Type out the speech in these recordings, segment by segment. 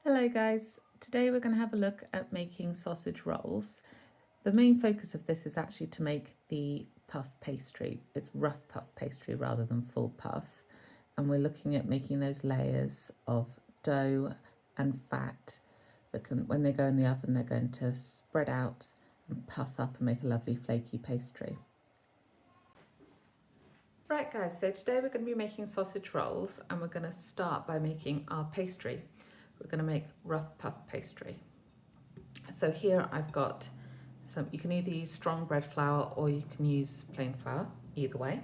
Hello guys, today we're going to have a look at making sausage rolls. The main focus of this is actually to make the puff pastry. It's rough puff pastry rather than full puff, and we're looking at making those layers of dough and fat that can, when they go in the oven, they're going to spread out and puff up and make a lovely flaky pastry. Right guys, so today we're going to be making sausage rolls, and we're going to start by making our pastry. We're going to make rough puff pastry. So here I've got some, you can either use strong bread flour or you can use plain flour, either way.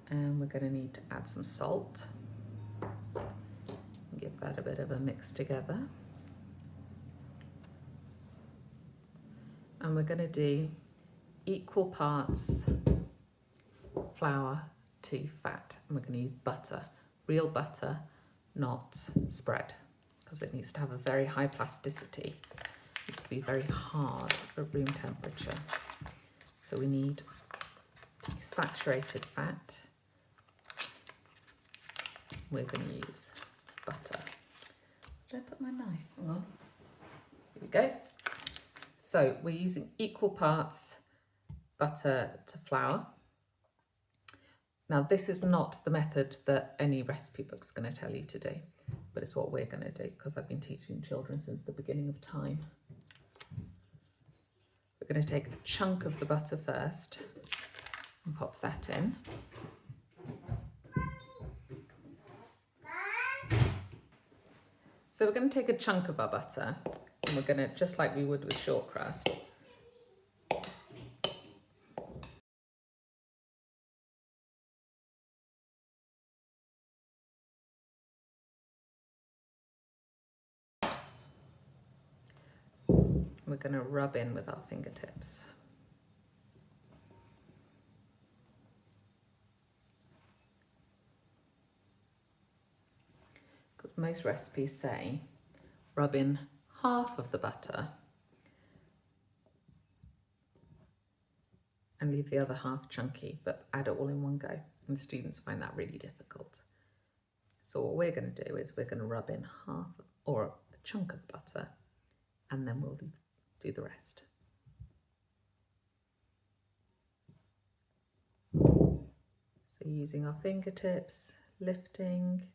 And we're going to need to add some salt. Give that a bit of a mix together. And we're going to do equal parts flour to fat. And we're going to use butter, real butter, not spread, because it needs to have a very high plasticity. It needs to be very hard at room temperature. So we need saturated fat. We're going to use butter. Did I put my knife? Hang on. Here we go. So we're using equal parts butter to flour. Now this is not the method that any recipe book's going to tell you to do, but it's what we're going to do because I've been teaching children since the beginning of time. We're going to take a chunk of the butter first and pop that in. So we're going to take a chunk of our butter and we're going to, just like we would with short crust, we're going to rub in with our fingertips. Because most recipes say rub in half of the butter and leave the other half chunky, but add it all in one go. And students find that really difficult. So what we're going to do is we're going to rub in half or a chunk of butter, and then we'll do the rest. So using our fingertips, lifting.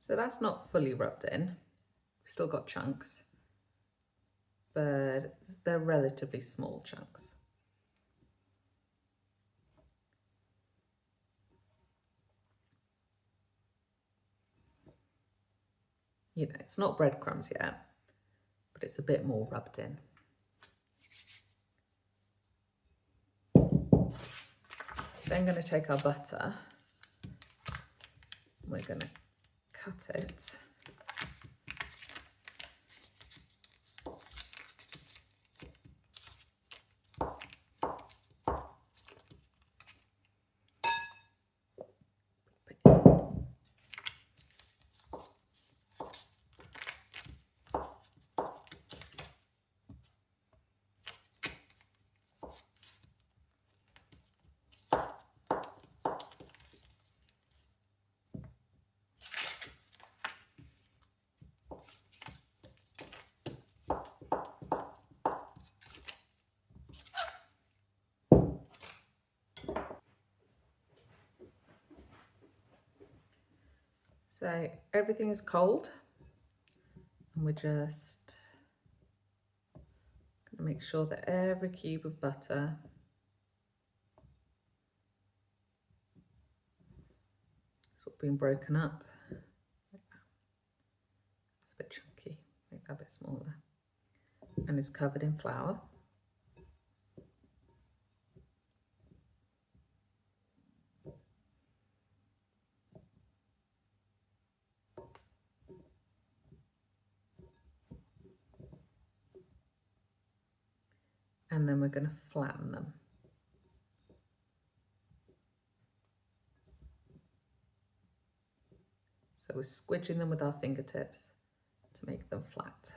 So that's not fully rubbed in. We've still got chunks, but they're relatively small chunks. You know, it's not breadcrumbs yet, but it's a bit more rubbed in. Then going to take our butter, we're going to cut it. So everything is cold, and we're just going to make sure that every cube of butter is all being broken up. Like that. It's a bit chunky, make that a bit smaller. And is covered in flour. And then we're going to flatten them. So we're squidging them with our fingertips to make them flat.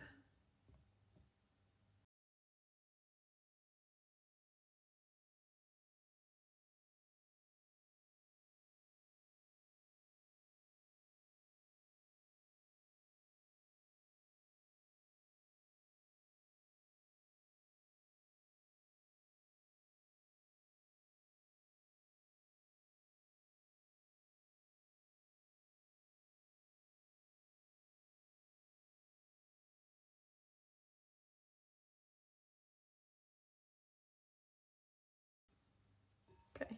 Okay,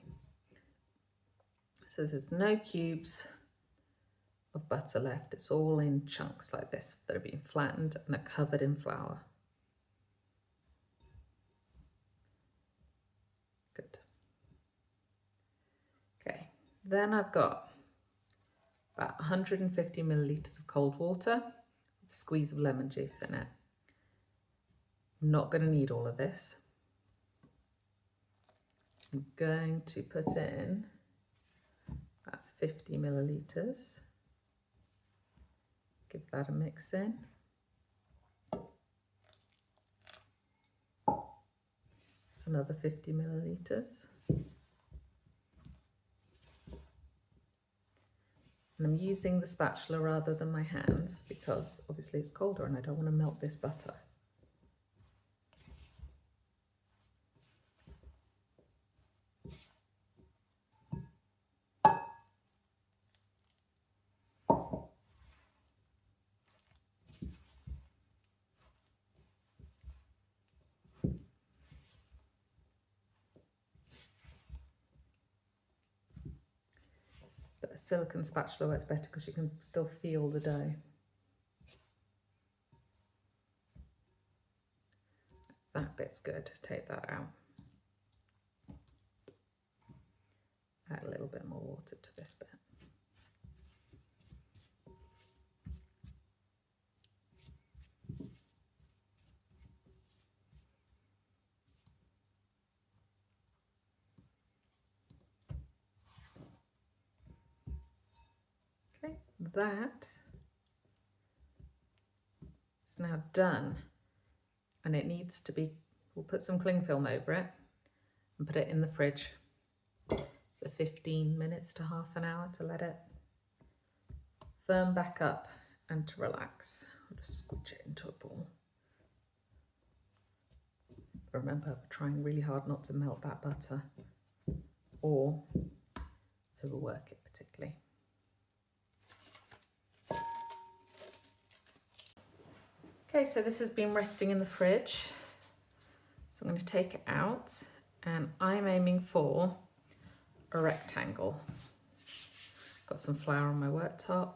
so there's no cubes of butter left. It's all in chunks like this that are being flattened and are covered in flour. Good. Okay, then I've got about 150 millilitres of cold water with a squeeze of lemon juice in it. I'm not going to need all of this. I'm going to put in, that's 50 millilitres. Give that a mix in. That's another 50 millilitres. And I'm using the spatula rather than my hands because obviously it's colder and I don't want to melt this butter. But a silicone spatula works better because you can still feel the dough. That bit's good, take that out. Add a little bit more water to this bit. Okay, that is now done, and it needs to be, we'll put some cling film over it and put it in the fridge for 15 minutes to half an hour to let it firm back up and to relax. I'll just squidge it into a ball. Remember, we're trying really hard not to melt that butter or overwork it particularly. Okay, so this has been resting in the fridge. So I'm going to take it out and I'm aiming for a rectangle. Got some flour on my worktop.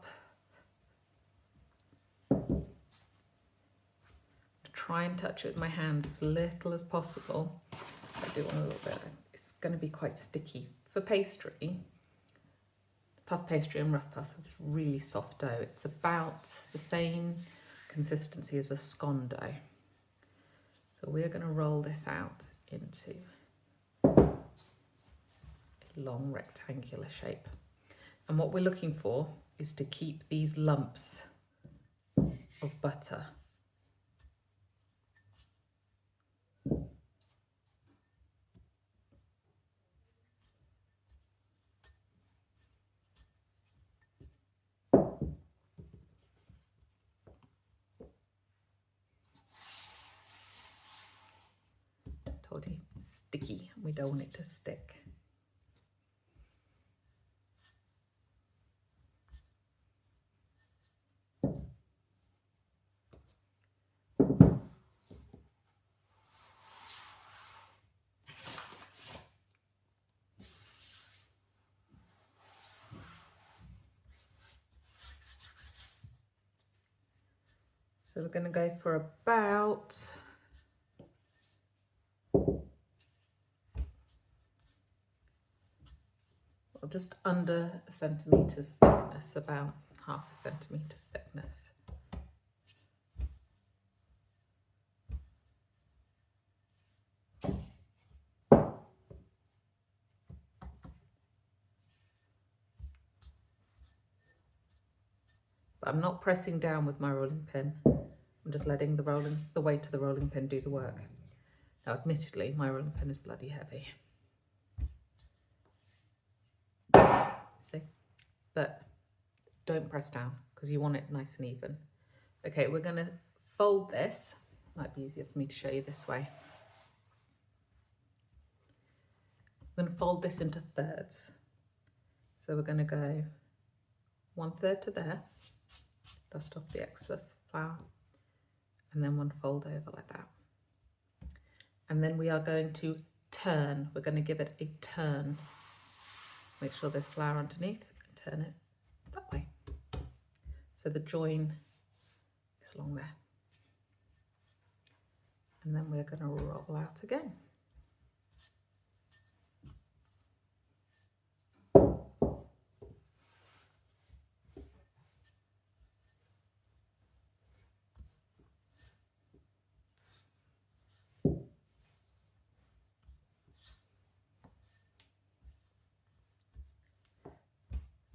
Try and touch it with my hands as little as possible. I do want a little bit. It's going to be quite sticky. For pastry, puff pastry and rough puff is really soft dough. It's about the same consistency as a scone dough. So we're going to roll this out into a long rectangular shape. And what we're looking for is to keep these lumps of butter. Told you, sticky. We don't want it to stick. So we're going to go for about just under a centimetre's thickness, about half a centimetre's thickness. But I'm not pressing down with my rolling pin. I'm just letting the weight of the rolling pin do the work. Now, admittedly, my rolling pin is bloody heavy. See? But don't press down because you want it nice and even. Okay, we're going to fold this. Might be easier for me to show you this way. I'm going to fold this into thirds. So we're going to go 1/3 to there, dust off the excess flour, and then one fold over like that. And then we are going to turn. We're going to give it a turn. Make sure there's flour underneath and turn it that way. So the join is along there. And then we're going to roll out again.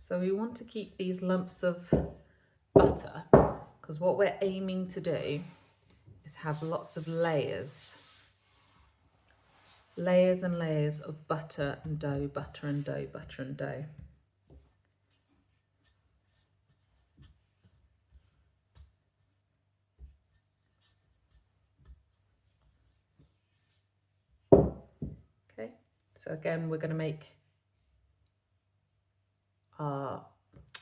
So we want to keep these lumps of butter because what we're aiming to do is have lots of layers. Layers and layers of butter and dough, butter and dough, butter and dough. Okay, so again, we're going to make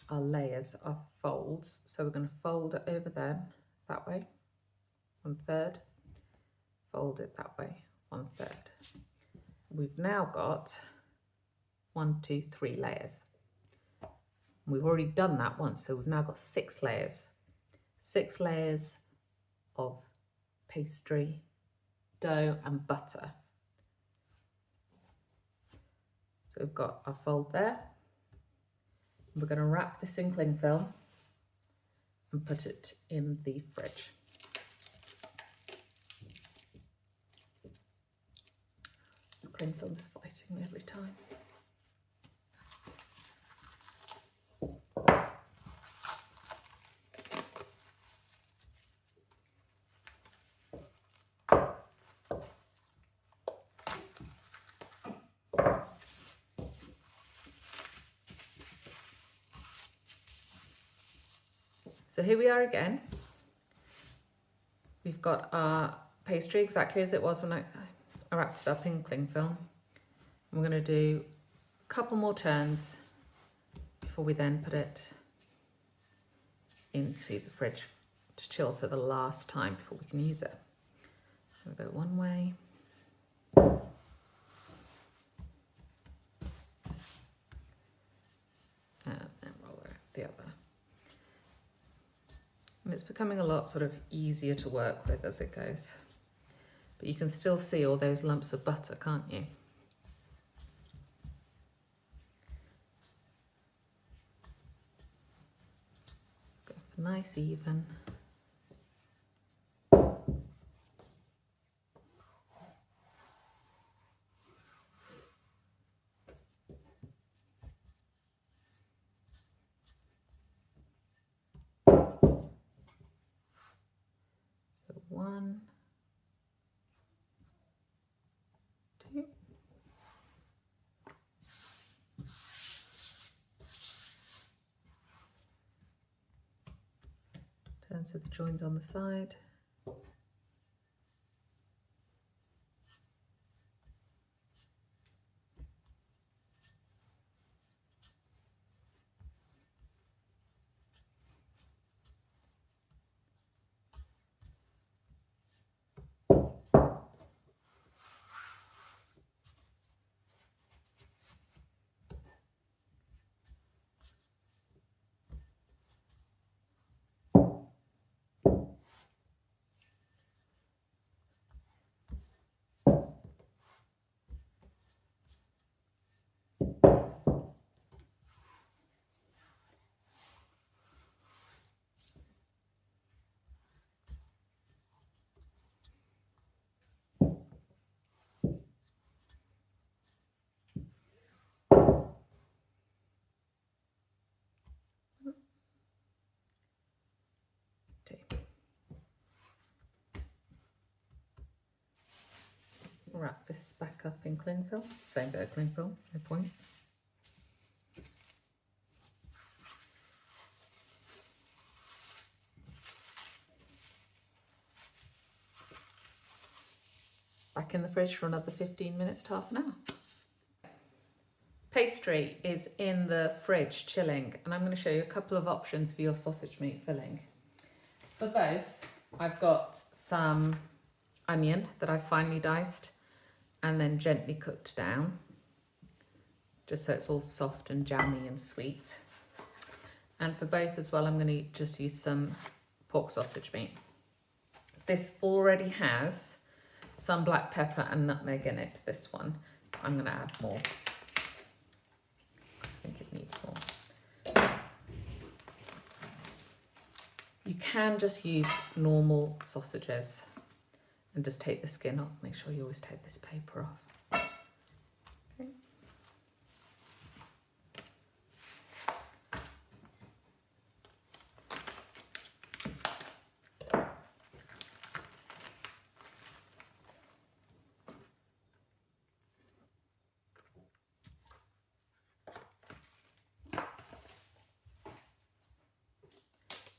our layers, our folds. So we're going to fold it over there, that way, 1/3, fold it that way, 1/3. We've now got 1, 2, 3 layers. We've already done that once, so we've now got 6 layers. 6 layers of pastry, dough and butter. So we've got our fold there. We're going to wrap this in cling film and put it in the fridge. This cling film is fighting me every time. So here we are again. We've got our pastry exactly as it was when I wrapped it up in cling film. We're going to do a couple more turns before we then put it into the fridge to chill for the last time before we can use it. So we'll go one way. And then roll it the other. And it's becoming a lot sort of easier to work with as it goes. But you can still see all those lumps of butter, can't you? Go for nice, even. So 1, 2. Turn so the join's on the side. Wrap this back up in cling film, same bit of cling film, no point. Back in the fridge for another 15 minutes to half an hour. Pastry is in the fridge chilling, and I'm going to show you a couple of options for your sausage meat filling. For both, I've got some onion that I've finely diced and then gently cooked down, just so it's all soft and jammy and sweet. And for both as well, I'm going to just use some pork sausage meat. This already has some black pepper and nutmeg in it, this one. I'm going to add more. I think it needs more. You can just use normal sausages and just take the skin off. Make sure you always take this paper off. Okay.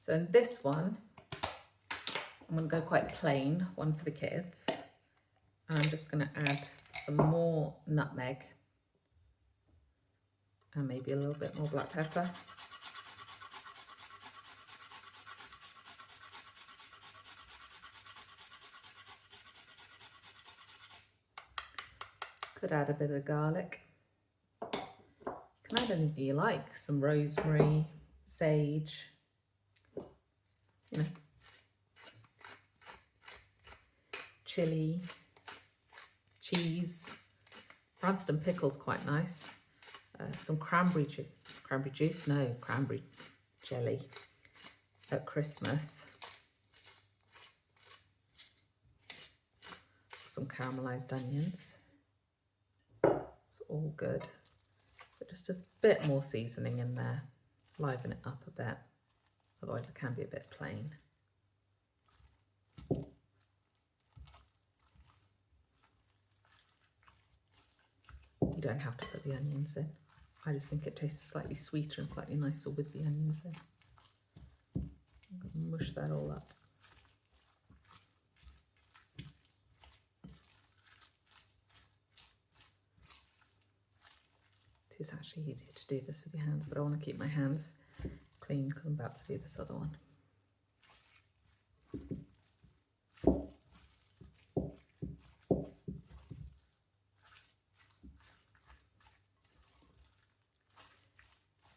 So in this one, I'm going to go quite plain, one for the kids. And I'm just going to add some more nutmeg and maybe a little bit more black pepper. Could add a bit of garlic. You can add anything you like, some rosemary, sage, you know, chilli, cheese, Branston pickle's quite nice, some cranberry jelly at Christmas, some caramelized onions, it's all good. So just a bit more seasoning in there, liven it up a bit, otherwise it can be a bit plain. You don't have to put the onions in. I just think it tastes slightly sweeter and slightly nicer with the onions in. I'm going to mush that all up. It is actually easier to do this with your hands, but I want to keep my hands clean because I'm about to do this other one.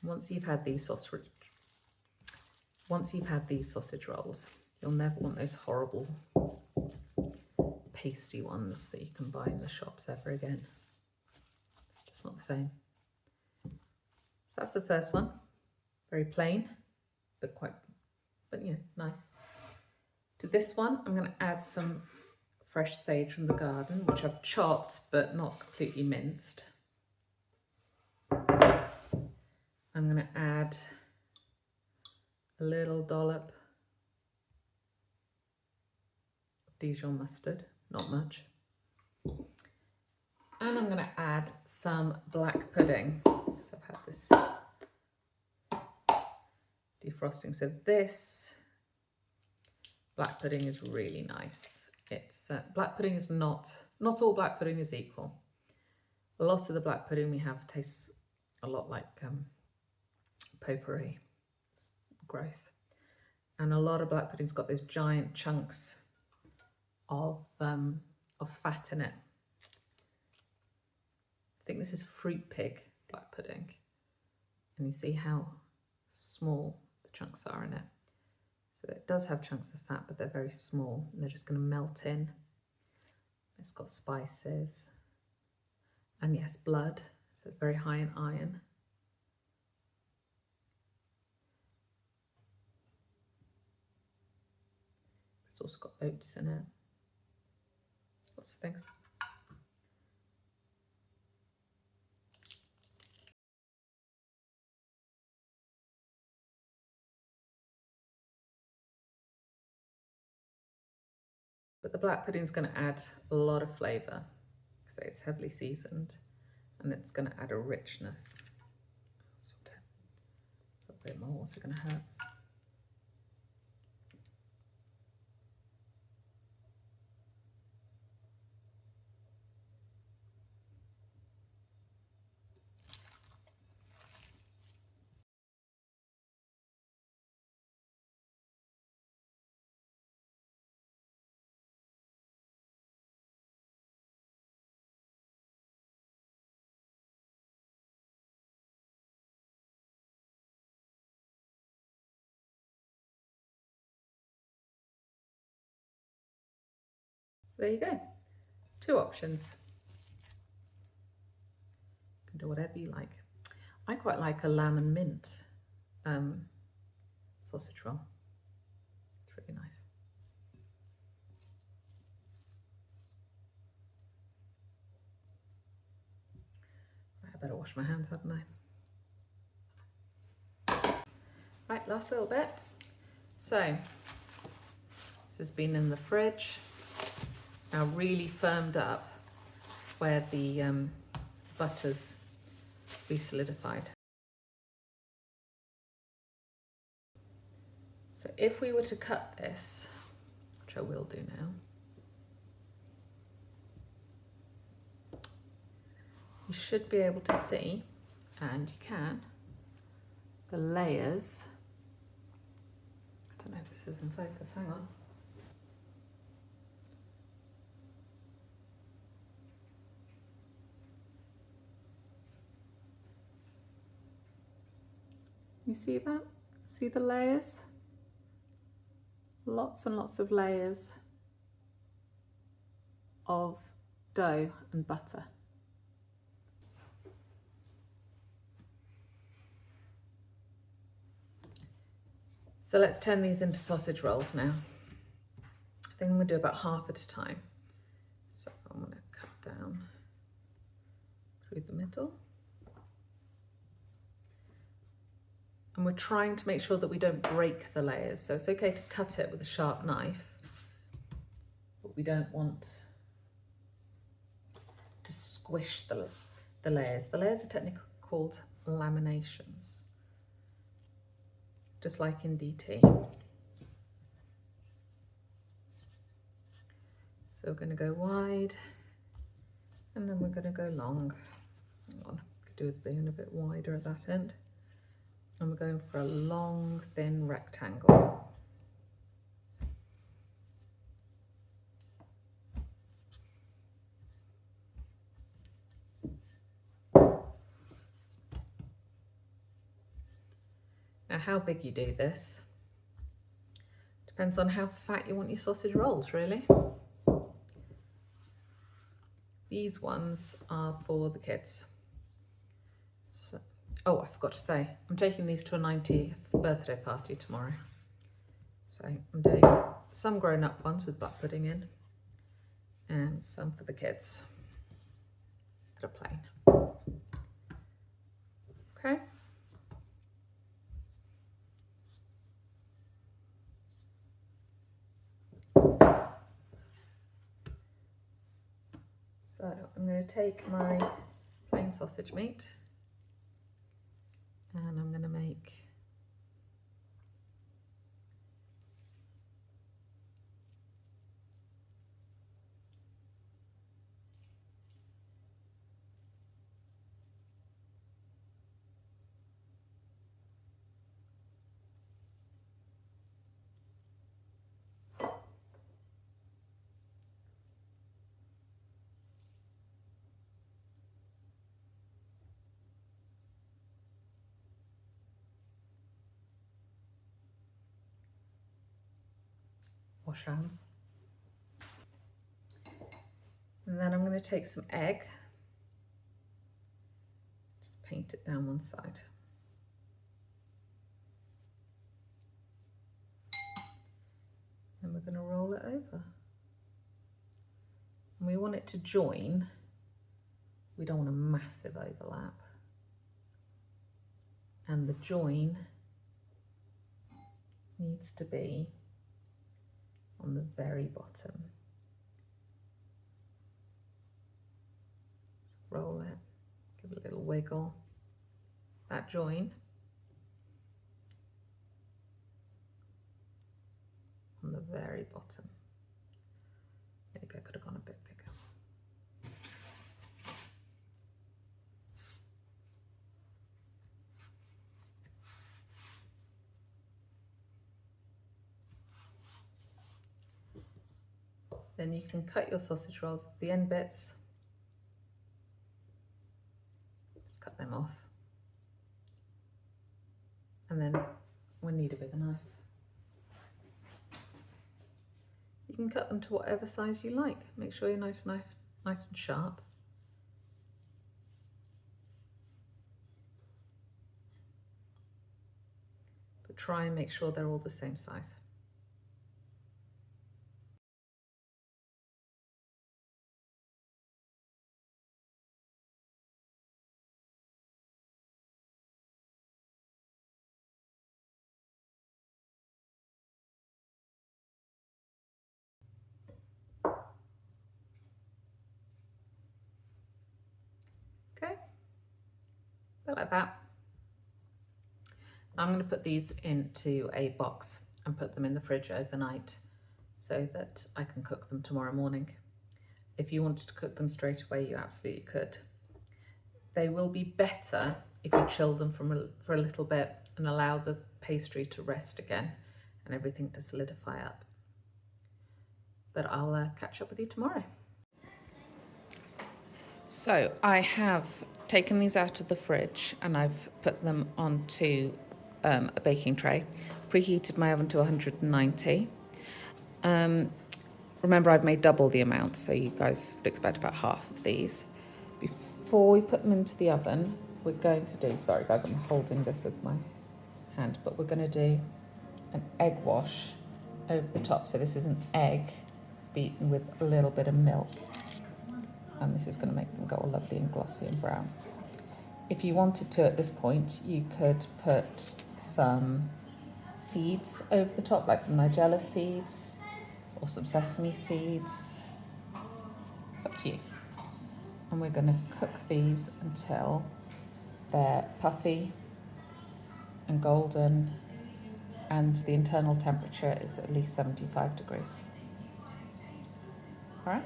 Once you've had these sausage rolls, you'll never want those horrible pasty ones that you can buy in the shops ever again. It's just not the same. So that's the first one. Very plain, but you know, nice. To this one, I'm going to add some fresh sage from the garden, which I've chopped but not completely minced. I'm going to add a little dollop of Dijon mustard, not much. And I'm going to add some black pudding. So I've had this defrosting. So this black pudding is really nice. It's black pudding is not all black pudding is equal. A lot of the black pudding we have tastes a lot like potpourri. It's gross. And a lot of black pudding's got these giant chunks of fat in it. I think this is fruit pig black pudding. And you see how small the chunks are in it. So it does have chunks of fat, but they're very small and they're just going to melt in. It's got spices and yes, blood. So it's very high in iron. It's also got oats in it. Lots of things. But the black pudding is going to add a lot of flavour, so it's heavily seasoned, and it's going to add a richness. A bit more, what's it going to hurt? So there you go. 2 options. You can do whatever you like. I quite like a lamb and mint sausage roll. It's really nice. I better wash my hands, hadn't I? Right, last little bit. So this has been in the fridge, now really firmed up where the butter's re-solidified. So if we were to cut this, which I will do now, you should be able to see, and you can, the layers. I don't know if this is in focus, hang on. You see that? See the layers? Lots and lots of layers of dough and butter. So let's turn these into sausage rolls now. I think I'm going to do about half at a time. So I'm going to cut down through the middle. And we're trying to make sure that we don't break the layers. So it's okay to cut it with a sharp knife, but we don't want to squish the layers. The layers are technically called laminations, just like in DT. So we're going to go wide, and then we're going to go long. Hang on, could do with being a bit wider at that end. And we're going for a long, thin rectangle. Now, how big you do this depends on how fat you want your sausage rolls, really. These ones are for the kids. So, oh, I forgot to say, I'm taking these to a 90th birthday party tomorrow. So I'm doing some grown-up ones with black pudding in, and some for the kids that are plain. Okay. So I'm going to take my plain sausage meat, and I'm going to make wash hands. And then I'm going to take some egg, just paint it down one side. Then we're going to roll it over. And we want it to join. We don't want a massive overlap. And the join needs to be on the very bottom. roll it, give it a little wiggle, that join on the very bottom. Maybe I could have gone a bit bigger. Then you can cut your sausage rolls, the end bits, just cut them off. And then we'll need a bigger knife. You can cut them to whatever size you like. Make sure your knife's nice and sharp. But try and make sure they're all the same size. Okay, bit like that. I'm going to put these into a box and put them in the fridge overnight so that I can cook them tomorrow morning. If you wanted to cook them straight away, you absolutely could. They will be better if you chill them for a little bit and allow the pastry to rest again and everything to solidify up. But I'll catch up with you tomorrow. So I have taken these out of the fridge and I've put them onto a baking tray, preheated my oven to 190. Remember, I've made double the amount, so you guys would expect about half of these. Before we put them into the oven, we're going to do, sorry guys, I'm holding this with my hand, but we're going to do an egg wash over the top. So this is an egg beaten with a little bit of milk. And this is going to make them go all lovely and glossy and brown. If you wanted to at this point, you could put some seeds over the top, like some nigella seeds or some sesame seeds. It's up to you. And we're going to cook these until they're puffy and golden and the internal temperature is at least 75 degrees. All right?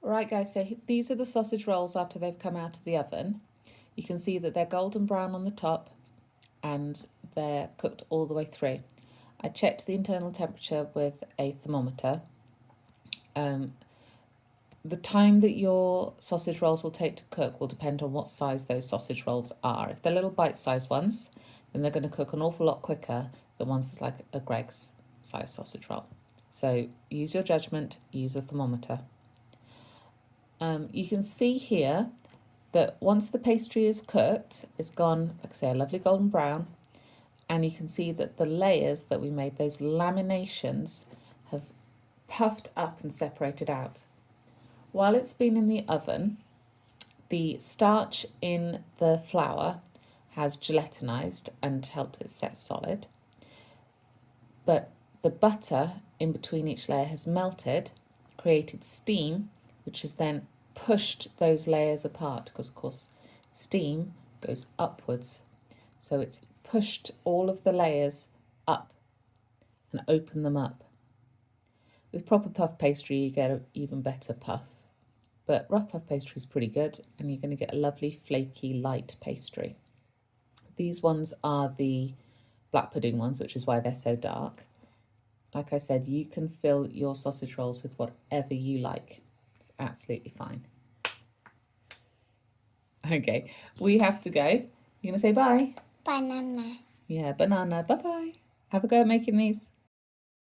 Right guys, so these are the sausage rolls after they've come out of the oven. You can see that they're golden brown on the top and they're cooked all the way through. I checked the internal temperature with a thermometer. The time that your sausage rolls will take to cook will depend on what size those sausage rolls are. If they're little bite-sized ones, then they're going to cook an awful lot quicker than ones that's like a Greggs size sausage roll. So use your judgment, use a thermometer. You can see here that once the pastry is cooked, it's gone, like I say, a lovely golden brown. And you can see that the layers that we made, those laminations, have puffed up and separated out. While it's been in the oven, the starch in the flour has gelatinized and helped it set solid. But the butter in between each layer has melted, created steam, which has then pushed those layers apart because, of course, steam goes upwards. So it's pushed all of the layers up and opened them up. With proper puff pastry, you get an even better puff. But rough puff pastry is pretty good and you're going to get a lovely, flaky, light pastry. These ones are the black pudding ones, which is why they're so dark. Like I said, you can fill your sausage rolls with whatever you like. It's absolutely fine. Okay, we have to go. You going to say bye? Banana. Yeah, banana. Bye-bye. Have a go at making these.